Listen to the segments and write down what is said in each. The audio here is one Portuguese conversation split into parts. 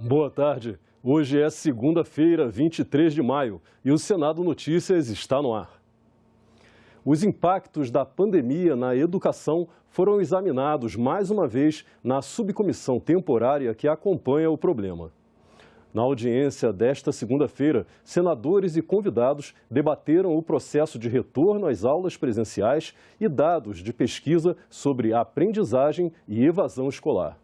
Boa tarde. Hoje é segunda-feira, 23 de maio, e o Senado Notícias está no ar. Os impactos da pandemia na educação foram examinados mais uma vez na subcomissão temporária que acompanha o problema. Na audiência desta segunda-feira, senadores e convidados debateram o processo de retorno às aulas presenciais e dados de pesquisa sobre aprendizagem e evasão escolar.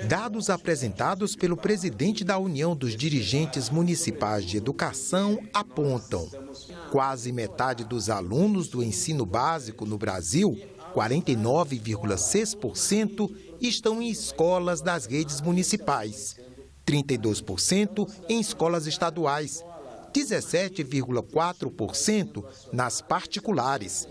Dados apresentados pelo presidente da União dos Dirigentes Municipais de Educação apontam: quase metade dos alunos do ensino básico no Brasil, 49,6%, estão em escolas das redes municipais, 32% em escolas estaduais, 17,4% nas particulares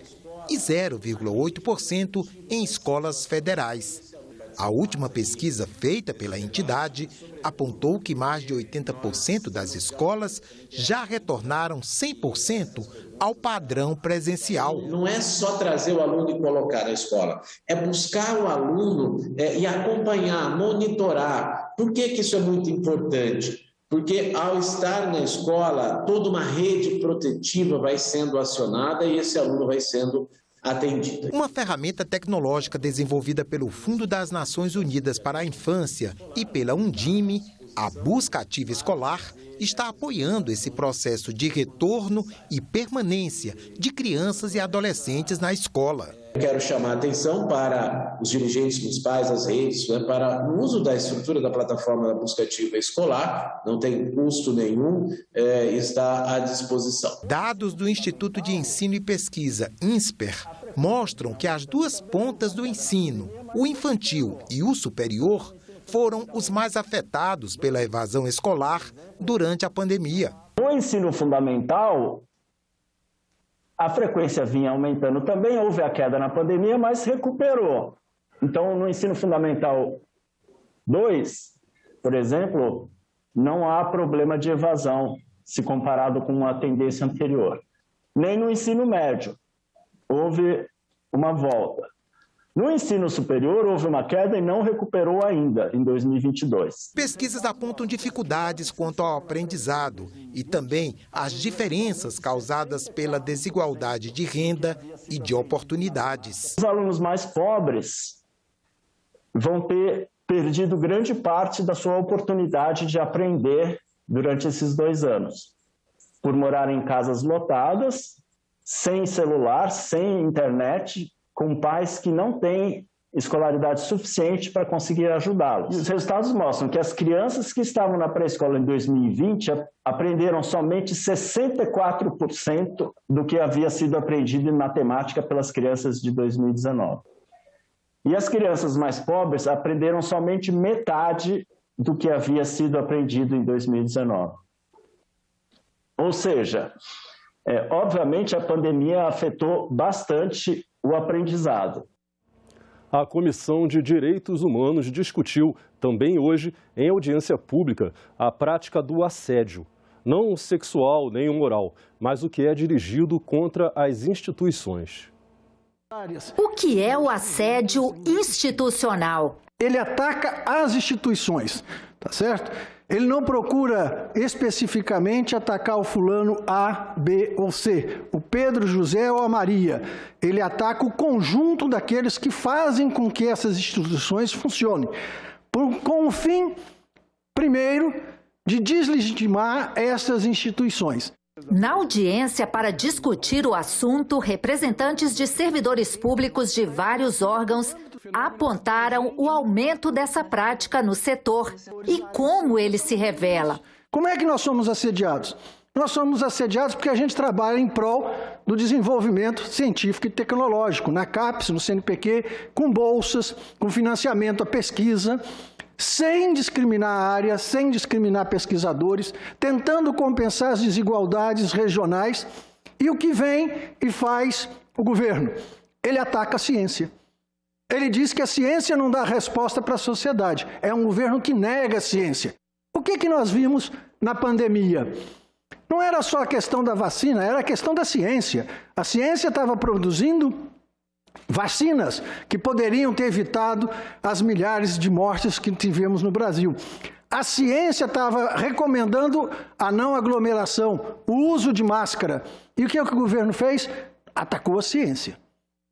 e 0,8% em escolas federais. A última pesquisa feita pela entidade apontou que mais de 80% das escolas já retornaram 100% ao padrão presencial. Não é só trazer o aluno e colocar na escola, é buscar o aluno e acompanhar, monitorar. Por que isso é muito importante? Porque ao estar na escola, toda uma rede protetiva vai sendo acionada e esse aluno vai sendo atendido. Uma ferramenta tecnológica desenvolvida pelo Fundo das Nações Unidas para a Infância e pela Undime, a Busca Ativa Escolar, está apoiando esse processo de retorno e permanência de crianças e adolescentes na escola. Quero chamar a atenção para os dirigentes municipais, as redes, para o uso da estrutura da plataforma da Busca Ativa Escolar, não tem custo nenhum, está à disposição. Dados do Instituto de Ensino e Pesquisa, INSPER, mostram que as duas pontas do ensino, o infantil e o superior, foram os mais afetados pela evasão escolar durante a pandemia. No ensino fundamental, a frequência vinha aumentando também, houve a queda na pandemia, mas recuperou. Então, no ensino fundamental 2, por exemplo, não há problema de evasão, se comparado com uma tendência anterior. Nem no ensino médio, houve uma volta. No ensino superior, houve uma queda e não recuperou ainda, em 2022. Pesquisas apontam dificuldades quanto ao aprendizado e também as diferenças causadas pela desigualdade de renda e de oportunidades. Os alunos mais pobres vão ter perdido grande parte da sua oportunidade de aprender durante esses 2 anos, por morar em casas lotadas, sem celular, sem internet, com pais que não têm escolaridade suficiente para conseguir ajudá-los. Os resultados mostram que as crianças que estavam na pré-escola em 2020 aprenderam somente 64% do que havia sido aprendido em matemática pelas crianças de 2019. E as crianças mais pobres aprenderam somente metade do que havia sido aprendido em 2019. Ou seja, obviamente a pandemia afetou bastante o aprendizado. A Comissão de Direitos Humanos discutiu, também hoje, em audiência pública, a prática do assédio, não sexual nem moral, mas o que é dirigido contra as instituições. O que é o assédio institucional? Ele ataca as instituições, tá certo? Ele não procura especificamente atacar o fulano A, B ou C, o Pedro, José ou a Maria. Ele ataca o conjunto daqueles que fazem com que essas instituições funcionem, com o fim, primeiro, de deslegitimar essas instituições. Na audiência para discutir o assunto, representantes de servidores públicos de vários órgãos apontaram o aumento dessa prática no setor e como ele se revela. Como é que nós somos assediados? Nós somos assediados porque a gente trabalha em prol do desenvolvimento científico e tecnológico, na CAPES, no CNPq, com bolsas, com financiamento à pesquisa, sem discriminar áreas, sem discriminar pesquisadores, tentando compensar as desigualdades regionais. E o que vem e faz o governo? Ele ataca a ciência. Ele diz que a ciência não dá resposta para a sociedade. É um governo que nega a ciência. O que nós vimos na pandemia? Não era só a questão da vacina, era a questão da ciência. A ciência estava produzindo vacinas que poderiam ter evitado as milhares de mortes que tivemos no Brasil. A ciência estava recomendando a não aglomeração, o uso de máscara. E o que o governo fez? Atacou a ciência.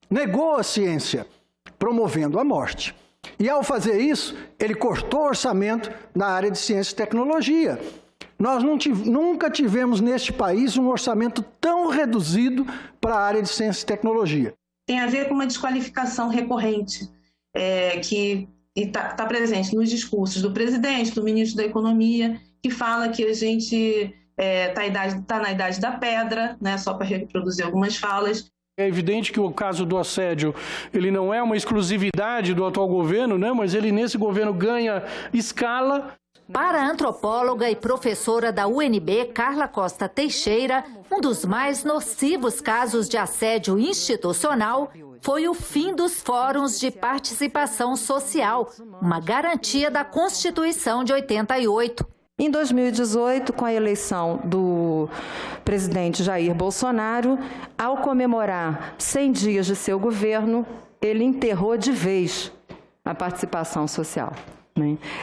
Negou a ciência, promovendo a morte. E ao fazer isso, ele cortou o orçamento na área de ciência e tecnologia. Nós nunca tivemos neste país um orçamento tão reduzido para a área de ciência e tecnologia. Tem a ver com uma desqualificação recorrente que está presente nos discursos do presidente, do ministro da Economia, que fala que a gente está na idade da pedra, né, só para reproduzir algumas falas. É evidente que o caso do assédio, ele não é uma exclusividade do atual governo, né, mas ele nesse governo ganha escala. Para a antropóloga e professora da UNB, Carla Costa Teixeira, um dos mais nocivos casos de assédio institucional foi o fim dos fóruns de participação social, uma garantia da Constituição de 88. Em 2018, com a eleição do presidente Jair Bolsonaro, ao comemorar 100 dias de seu governo, ele enterrou de vez a participação social.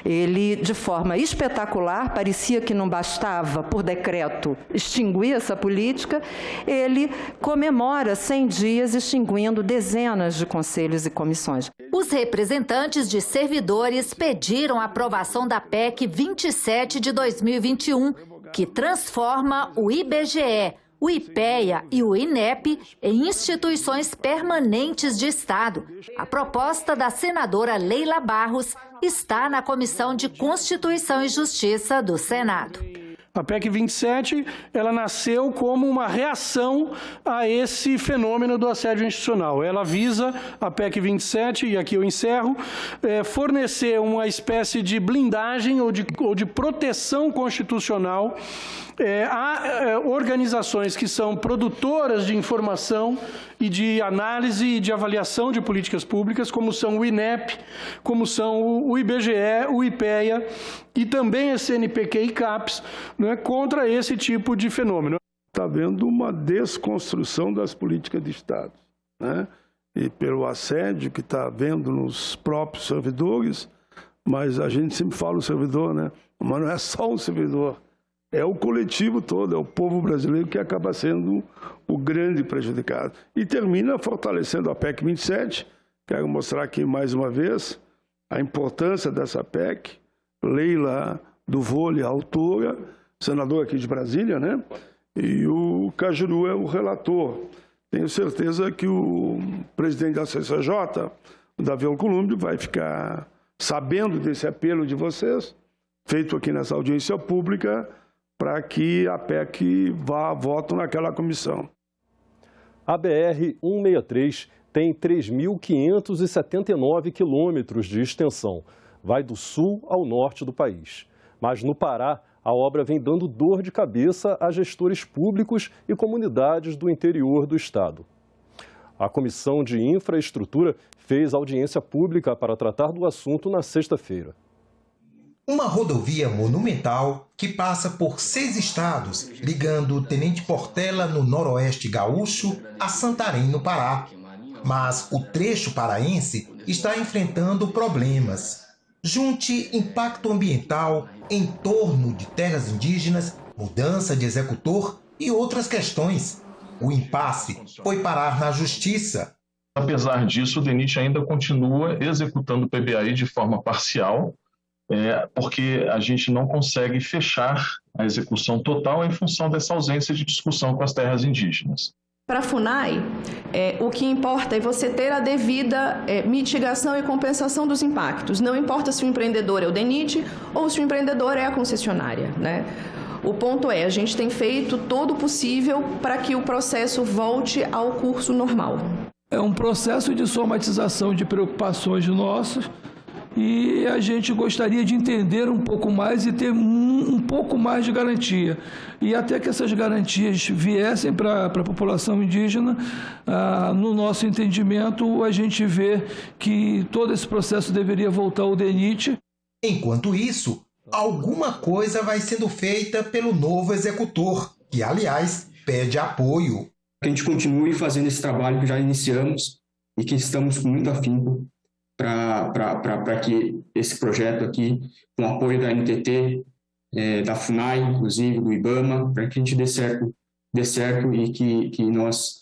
Ele, de forma espetacular, parecia que não bastava, por decreto, extinguir essa política, ele comemora 100 dias extinguindo dezenas de conselhos e comissões. Os representantes de servidores pediram a aprovação da PEC 27 de 2021, que transforma o IBGE, o IPEA e o INEP em instituições permanentes de Estado. A proposta da senadora Leila Barros está na Comissão de Constituição e Justiça do Senado. A PEC 27, ela nasceu como uma reação a esse fenômeno do assédio institucional. Ela visa, a PEC 27, e aqui eu encerro, fornecer uma espécie de blindagem ou de proteção constitucional a organizações que são produtoras de informação e de análise e de avaliação de políticas públicas, como são o INEP, como são o IBGE, o IPEA e também a CNPq e CAPES, né, contra esse tipo de fenômeno. Está havendo uma desconstrução das políticas de Estado, né? E pelo assédio que está havendo nos próprios servidores, mas a gente sempre fala o servidor, né? Mas não é só o servidor. É o coletivo todo, é o povo brasileiro que acaba sendo o grande prejudicado. E termina fortalecendo a PEC 27. Quero mostrar aqui mais uma vez a importância dessa PEC. Leila do Vôlei, a autora, senador aqui de Brasília, né? E o Cajuru é o relator. Tenho certeza que o presidente da CCJ, o Davi Alcolumbre, vai ficar sabendo desse apelo de vocês, feito aqui nessa audiência pública, para que a PEC vá a voto naquela comissão. A BR-163 tem 3.579 quilômetros de extensão. Vai do sul ao norte do país. Mas no Pará, a obra vem dando dor de cabeça a gestores públicos e comunidades do interior do estado. A Comissão de Infraestrutura fez audiência pública para tratar do assunto na sexta-feira. Uma rodovia monumental que passa por 6 estados, ligando Tenente Portela, no noroeste gaúcho, a Santarém, no Pará. Mas o trecho paraense está enfrentando problemas. Junte impacto ambiental, entorno de terras indígenas, mudança de executor e outras questões. O impasse foi parar na justiça. Apesar disso, o DENIT ainda continua executando o PBAI de forma parcial, porque a gente não consegue fechar a execução total em função dessa ausência de discussão com as terras indígenas. Para a FUNAI, o que importa é você ter a devida mitigação e compensação dos impactos. Não importa se o empreendedor é o DENIT ou se o empreendedor é a concessionária, né? O ponto é, a gente tem feito todo o possível para que o processo volte ao curso normal. É um processo de somatização de preocupações nossas e a gente gostaria de entender um pouco mais e ter um pouco mais de garantia. E até que essas garantias viessem para a população indígena, no nosso entendimento, a gente vê que todo esse processo deveria voltar ao DENIT. Enquanto isso, alguma coisa vai sendo feita pelo novo executor, que, aliás, pede apoio. Que a gente continue fazendo esse trabalho que já iniciamos e que estamos com muito afinco para que esse projeto aqui, com o apoio da NTT, da FUNAI, inclusive, do IBAMA, para que a gente dê certo e que nós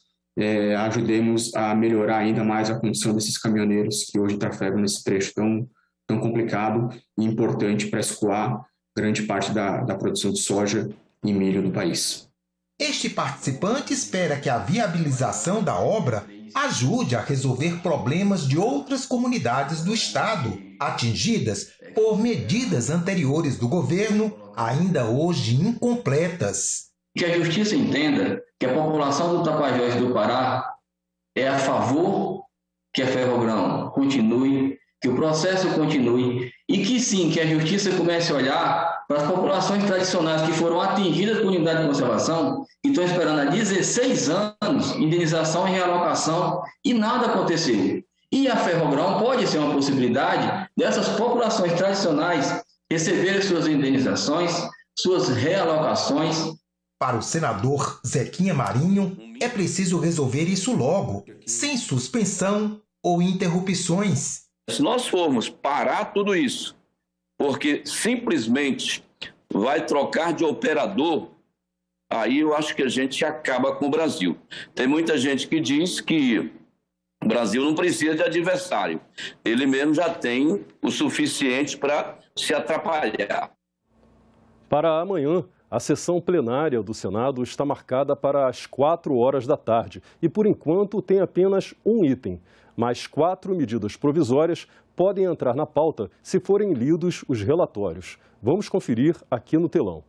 ajudemos a melhorar ainda mais a condição desses caminhoneiros que hoje trafegam nesse trecho tão complicado e importante para escoar grande parte da produção de soja e milho do país. Este participante espera que a viabilização da obra ajude a resolver problemas de outras comunidades do estado, atingidas por medidas anteriores do governo, ainda hoje incompletas. Que a justiça entenda que a população do Tapajós do Pará é a favor que a Ferrogrão continue, que o processo continue e que sim, que a justiça comece a olhar para as populações tradicionais que foram atingidas por unidade de conservação e estão esperando há 16 anos indenização e realocação e nada aconteceu. E a Ferrogrão pode ser uma possibilidade dessas populações tradicionais receberem suas indenizações, suas realocações. Para o senador Zequinha Marinho, é preciso resolver isso logo, sem suspensão ou interrupções. Se nós formos parar tudo isso, porque simplesmente vai trocar de operador, aí eu acho que a gente acaba com o Brasil. Tem muita gente que diz que o Brasil não precisa de adversário. Ele mesmo já tem o suficiente para se atrapalhar. Para amanhã, a sessão plenária do Senado está marcada para as 4 horas da tarde e, por enquanto, tem apenas um item. Mas 4 medidas provisórias podem entrar na pauta se forem lidos os relatórios. Vamos conferir aqui no telão.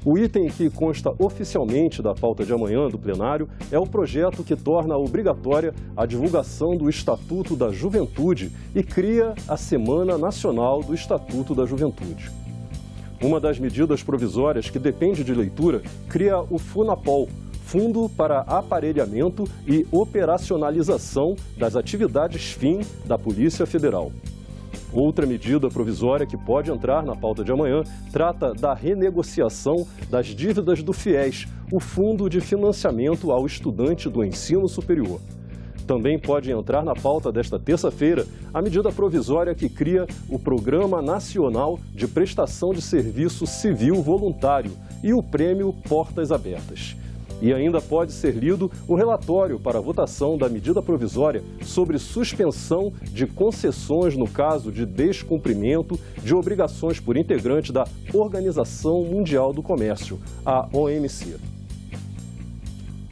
O item que consta oficialmente da pauta de amanhã do plenário é o projeto que torna obrigatória a divulgação do Estatuto da Juventude e cria a Semana Nacional do Estatuto da Juventude. Uma das medidas provisórias que depende de leitura cria o FUNAPOL, Fundo para Aparelhamento e Operacionalização das Atividades FIM da Polícia Federal. Outra medida provisória que pode entrar na pauta de amanhã trata da renegociação das dívidas do FIES, o Fundo de Financiamento ao Estudante do Ensino Superior. Também pode entrar na pauta desta terça-feira a medida provisória que cria o Programa Nacional de Prestação de Serviço Civil Voluntário e o Prêmio Portas Abertas. E ainda pode ser lido o relatório para votação da medida provisória sobre suspensão de concessões no caso de descumprimento de obrigações por integrante da Organização Mundial do Comércio, a OMC.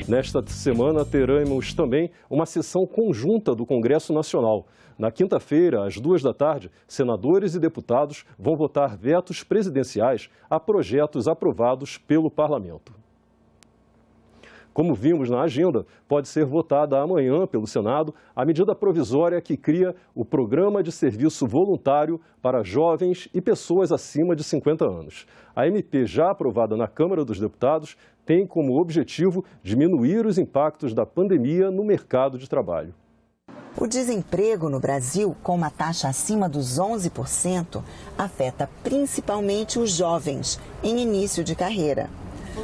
Nesta semana teremos também uma sessão conjunta do Congresso Nacional. Na quinta-feira, às 2 da tarde, senadores e deputados vão votar vetos presidenciais a projetos aprovados pelo Parlamento. Como vimos na agenda, pode ser votada amanhã pelo Senado a medida provisória que cria o Programa de Serviço Voluntário para jovens e pessoas acima de 50 anos. A MP já aprovada na Câmara dos Deputados tem como objetivo diminuir os impactos da pandemia no mercado de trabalho. O desemprego no Brasil, com uma taxa acima dos 11%, afeta principalmente os jovens em início de carreira.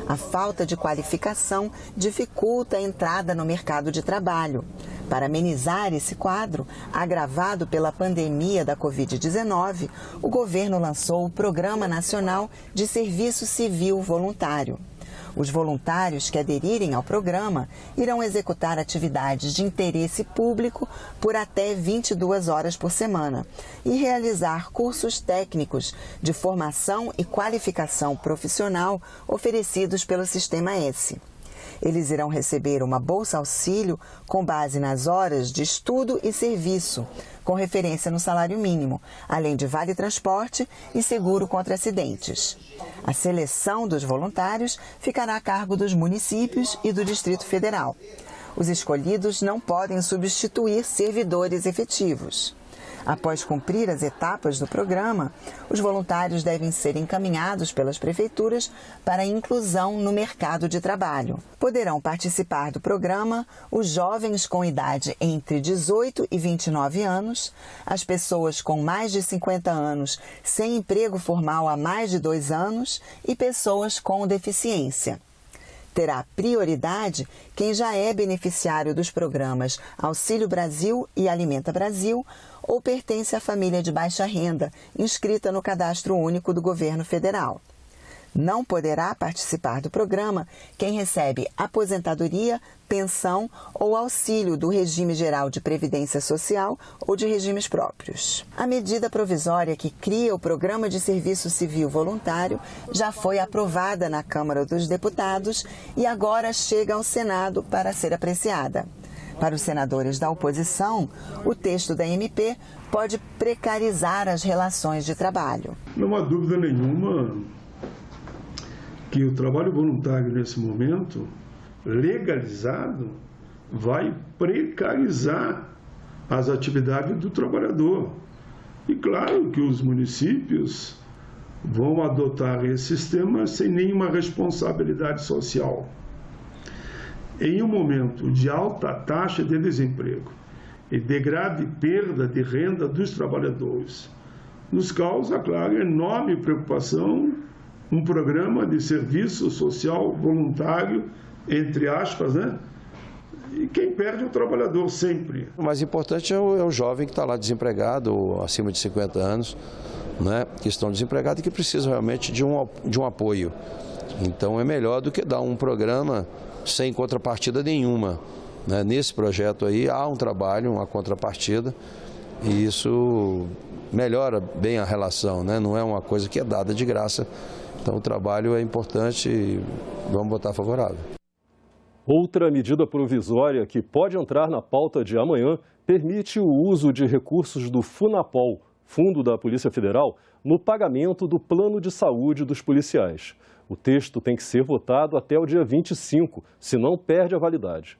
A falta de qualificação dificulta a entrada no mercado de trabalho. Para amenizar esse quadro, agravado pela pandemia da Covid-19, o governo lançou o Programa Nacional de Serviço Civil Voluntário. Os voluntários que aderirem ao programa irão executar atividades de interesse público por até 22 horas por semana e realizar cursos técnicos de formação e qualificação profissional oferecidos pelo Sistema S. Eles irão receber uma bolsa-auxílio com base nas horas de estudo e serviço, com referência no salário mínimo, além de vale-transporte e seguro contra acidentes. A seleção dos voluntários ficará a cargo dos municípios e do Distrito Federal. Os escolhidos não podem substituir servidores efetivos. Após cumprir as etapas do programa, os voluntários devem ser encaminhados pelas prefeituras para inclusão no mercado de trabalho. Poderão participar do programa os jovens com idade entre 18 e 29 anos, as pessoas com mais de 50 anos sem emprego formal há mais de 2 anos e pessoas com deficiência. Terá prioridade quem já é beneficiário dos programas Auxílio Brasil e Alimenta Brasil ou pertence à família de baixa renda, inscrita no Cadastro Único do Governo Federal. Não poderá participar do programa quem recebe aposentadoria, pensão ou auxílio do Regime Geral de Previdência Social ou de regimes próprios. A medida provisória que cria o Programa de Serviço Civil Voluntário já foi aprovada na Câmara dos Deputados e agora chega ao Senado para ser apreciada. Para os senadores da oposição, o texto da MP pode precarizar as relações de trabalho. Não há dúvida nenhuma que o trabalho voluntário, nesse momento, legalizado, vai precarizar as atividades do trabalhador. E claro que os municípios vão adotar esse sistema sem nenhuma responsabilidade social. Em um momento de alta taxa de desemprego e de grave perda de renda dos trabalhadores, nos causa, claro, enorme preocupação um programa de serviço social voluntário, entre aspas, né? E quem perde é o trabalhador sempre. O mais importante é o jovem que está lá desempregado, ou acima de 50 anos, né? Que estão desempregados e que precisam realmente de um apoio. Então é melhor do que dar um programa sem contrapartida nenhuma, né? Nesse projeto aí há um trabalho, uma contrapartida, e isso melhora bem a relação, né? Não é uma coisa que é dada de graça. Então o trabalho é importante e vamos votar favorável. Outra medida provisória que pode entrar na pauta de amanhã permite o uso de recursos do Funapol, Fundo da Polícia Federal, no pagamento do plano de saúde dos policiais. O texto tem que ser votado até o dia 25, senão perde a validade.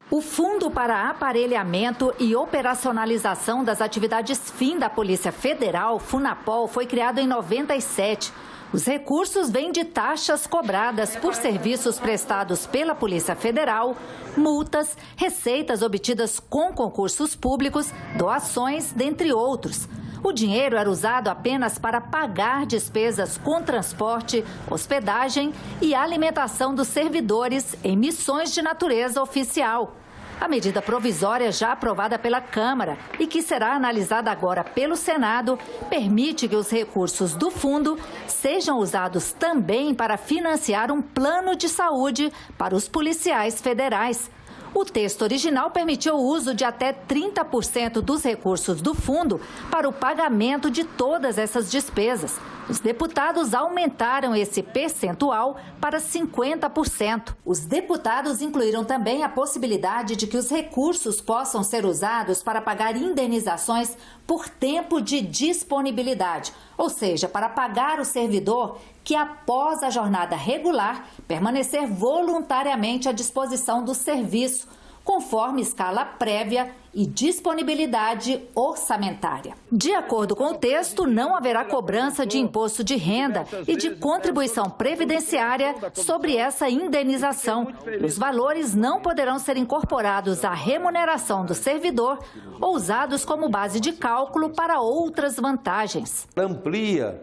O Fundo para Aparelhamento e Operacionalização das Atividades FIM da Polícia Federal, Funapol, foi criado em 97. Os recursos vêm de taxas cobradas por serviços prestados pela Polícia Federal, multas, receitas obtidas com concursos públicos, doações, dentre outros. O dinheiro era usado apenas para pagar despesas com transporte, hospedagem e alimentação dos servidores em missões de natureza oficial. A medida provisória já aprovada pela Câmara e que será analisada agora pelo Senado permite que os recursos do fundo sejam usados também para financiar um plano de saúde para os policiais federais. O texto original permitiu o uso de até 30% dos recursos do fundo para o pagamento de todas essas despesas. Os deputados aumentaram esse percentual para 50%. Os deputados incluíram também a possibilidade de que os recursos possam ser usados para pagar indenizações por tempo de disponibilidade, ou seja, para pagar o servidor que, após a jornada regular, permanecer voluntariamente à disposição do serviço, conforme escala prévia e disponibilidade orçamentária. De acordo com o texto, não haverá cobrança de imposto de renda e de contribuição previdenciária sobre essa indenização. Os valores não poderão ser incorporados à remuneração do servidor ou usados como base de cálculo para outras vantagens. Amplia,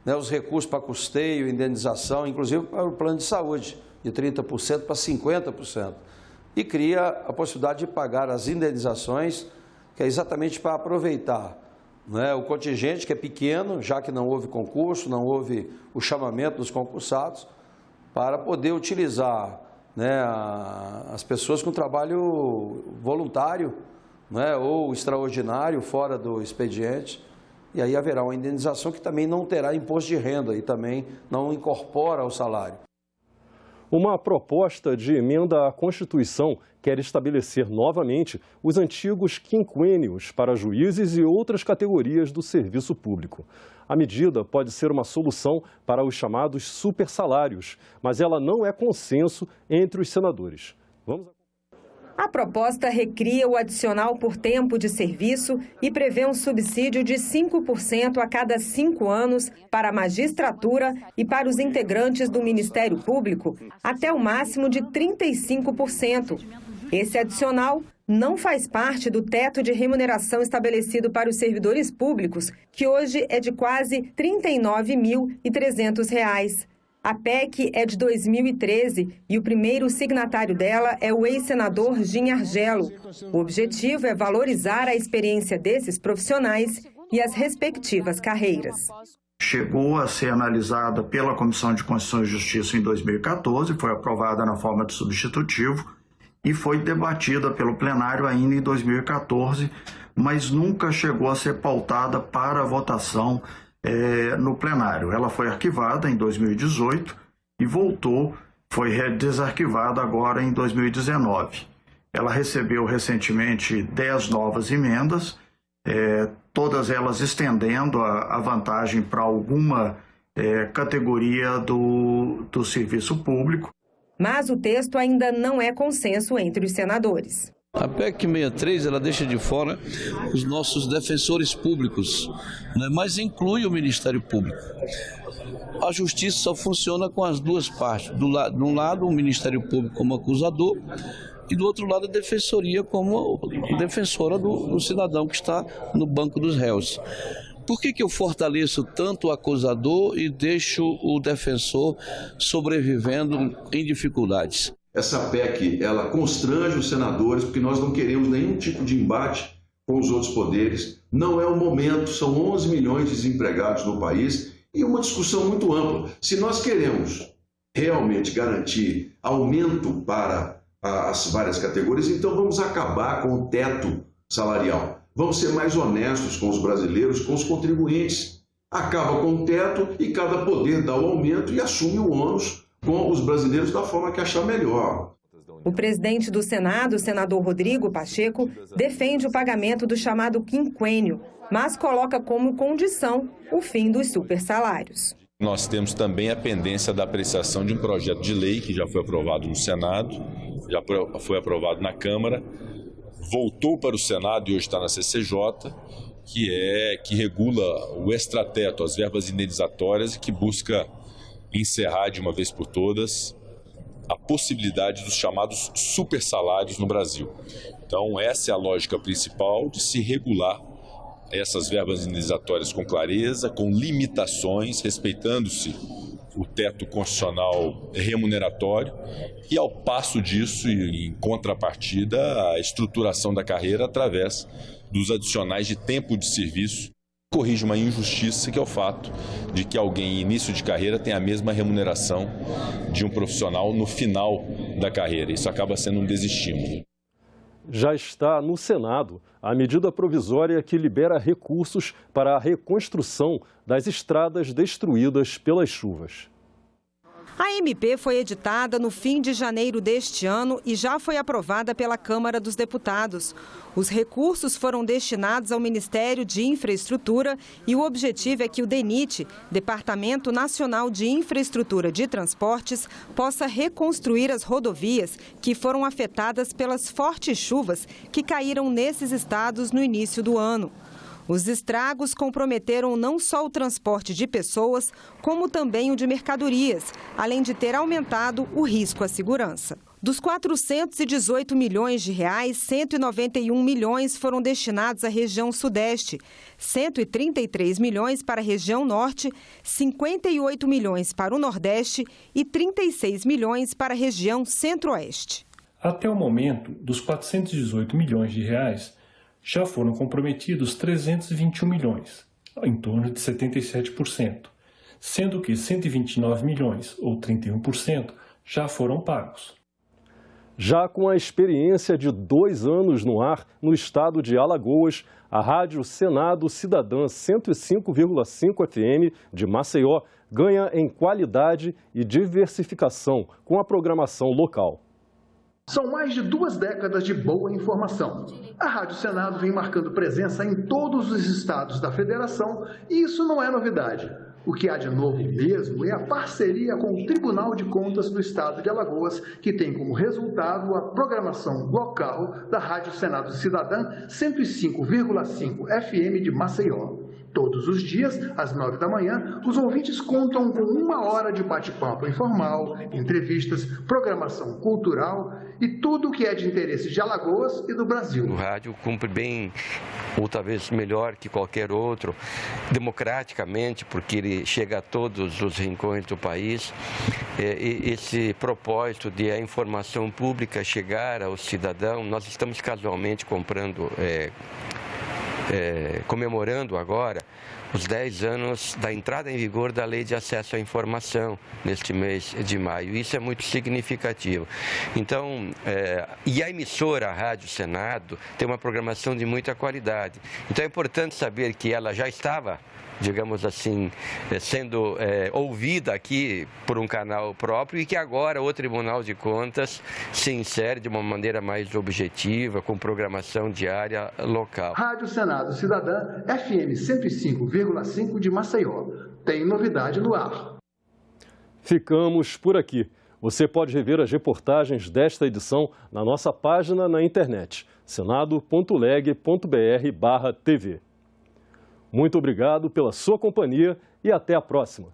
né, os recursos para custeio, indenização, inclusive para o plano de saúde, de 30% para 50%. E cria a possibilidade de pagar as indenizações, que é exatamente para aproveitar, né, o contingente, que é pequeno, já que não houve concurso, não houve o chamamento dos concursados, para poder utilizar, né, as pessoas com trabalho voluntário, né, ou extraordinário, fora do expediente, e aí haverá uma indenização que também não terá imposto de renda e também não incorpora ao salário. Uma proposta de emenda à Constituição quer estabelecer novamente os antigos quinquênios para juízes e outras categorias do serviço público. A medida pode ser uma solução para os chamados supersalários, mas ela não é consenso entre os senadores. A proposta recria o adicional por tempo de serviço e prevê um subsídio de 5% a cada 5 anos para a magistratura e para os integrantes do Ministério Público, até o máximo de 35%. Esse adicional não faz parte do teto de remuneração estabelecido para os servidores públicos, que hoje é de quase R$ 39.300. A PEC é de 2013 e o primeiro signatário dela é o ex-senador Gin Argelo. O objetivo é valorizar a experiência desses profissionais e as respectivas carreiras. Chegou a ser analisada pela Comissão de Constituição e Justiça em 2014, foi aprovada na forma de substitutivo e foi debatida pelo plenário ainda em 2014, mas nunca chegou a ser pautada para votação no plenário. Ela foi arquivada em 2018 e voltou, foi desarquivada agora em 2019. Ela recebeu recentemente 10 novas emendas, todas elas estendendo a vantagem para alguma categoria do serviço público. Mas o texto ainda não é consenso entre os senadores. A PEC 63 ela deixa de fora os nossos defensores públicos, né? Mas inclui o Ministério Público. A justiça só funciona com as duas partes. De um lado, o Ministério Público como acusador e do outro lado, a Defensoria como defensora do cidadão que está no banco dos réus. Por que eu fortaleço tanto o acusador e deixo o defensor sobrevivendo em dificuldades? Essa PEC, ela constrange os senadores, porque nós não queremos nenhum tipo de embate com os outros poderes. Não é o momento, são 11 milhões de desempregados no país e uma discussão muito ampla. Se nós queremos realmente garantir aumento para as várias categorias, então vamos acabar com o teto salarial. Vamos ser mais honestos com os brasileiros, com os contribuintes. Acaba com o teto e cada poder dá o aumento e assume o ônus com os brasileiros da forma que achar melhor. O presidente do Senado, o senador Rodrigo Pacheco, defende o pagamento do chamado quinquênio, mas coloca como condição o fim dos supersalários. Nós temos também a pendência da apreciação de um projeto de lei que já foi aprovado no Senado, já foi aprovado na Câmara, voltou para o Senado e hoje está na CCJ, que regula o extrateto, as verbas indenizatórias e que busca encerrar de uma vez por todas a possibilidade dos chamados supersalários no Brasil. Então, essa é a lógica principal de se regular essas verbas indenizatórias com clareza, com limitações, respeitando-se o teto constitucional remuneratório e, ao passo disso, em contrapartida, a estruturação da carreira através dos adicionais de tempo de serviço. Corrige uma injustiça, que é o fato de que alguém em início de carreira tem a mesma remuneração de um profissional no final da carreira. Isso acaba sendo um desestímulo. Já está no Senado a medida provisória que libera recursos para a reconstrução das estradas destruídas pelas chuvas. A MP foi editada no fim de janeiro deste ano e já foi aprovada pela Câmara dos Deputados. Os recursos foram destinados ao Ministério de Infraestrutura e o objetivo é que o DENIT, Departamento Nacional de Infraestrutura de Transportes, possa reconstruir as rodovias que foram afetadas pelas fortes chuvas que caíram nesses estados no início do ano. Os estragos comprometeram não só o transporte de pessoas, como também o de mercadorias, além de ter aumentado o risco à segurança. Dos 418 milhões de reais, 191 milhões foram destinados à região sudeste, 133 milhões para a região norte, 58 milhões para o nordeste e 36 milhões para a região centro-oeste. Até o momento, dos 418 milhões de reais, já foram comprometidos 321 milhões, em torno de 77%, sendo que 129 milhões, ou 31%, já foram pagos. Já com a experiência de 2 anos no ar no estado de Alagoas, a Rádio Senado Cidadã 105,5 FM de Maceió ganha em qualidade e diversificação com a programação local. São mais de 2 décadas de boa informação. A Rádio Senado vem marcando presença em todos os estados da federação e isso não é novidade. O que há de novo mesmo é a parceria com o Tribunal de Contas do Estado de Alagoas, que tem como resultado a programação local da Rádio Senado Cidadã 105,5 FM de Maceió. Todos os dias, às 9 da manhã, os ouvintes contam com 1 hora de bate-papo informal, entrevistas, programação cultural e tudo o que é de interesse de Alagoas e do Brasil. O rádio cumpre bem, ou talvez melhor que qualquer outro, democraticamente, porque ele chega a todos os rincões do país. Esse propósito de a informação pública chegar ao cidadão, nós estamos casualmente comemorando agora os 10 anos da entrada em vigor da Lei de Acesso à Informação neste mês de maio. Isso é muito significativo. Então, e a emissora, a Rádio Senado, tem uma programação de muita qualidade. Então é importante saber que ela já estava, digamos assim, sendo ouvida aqui por um canal próprio e que agora o Tribunal de Contas se insere de uma maneira mais objetiva, com programação diária local. Rádio Senado Cidadã, FM 105,5 de Maceió. Tem novidade no ar. Ficamos por aqui. Você pode rever as reportagens desta edição na nossa página na internet, senado.leg.br/tv. Muito obrigado pela sua companhia e até a próxima.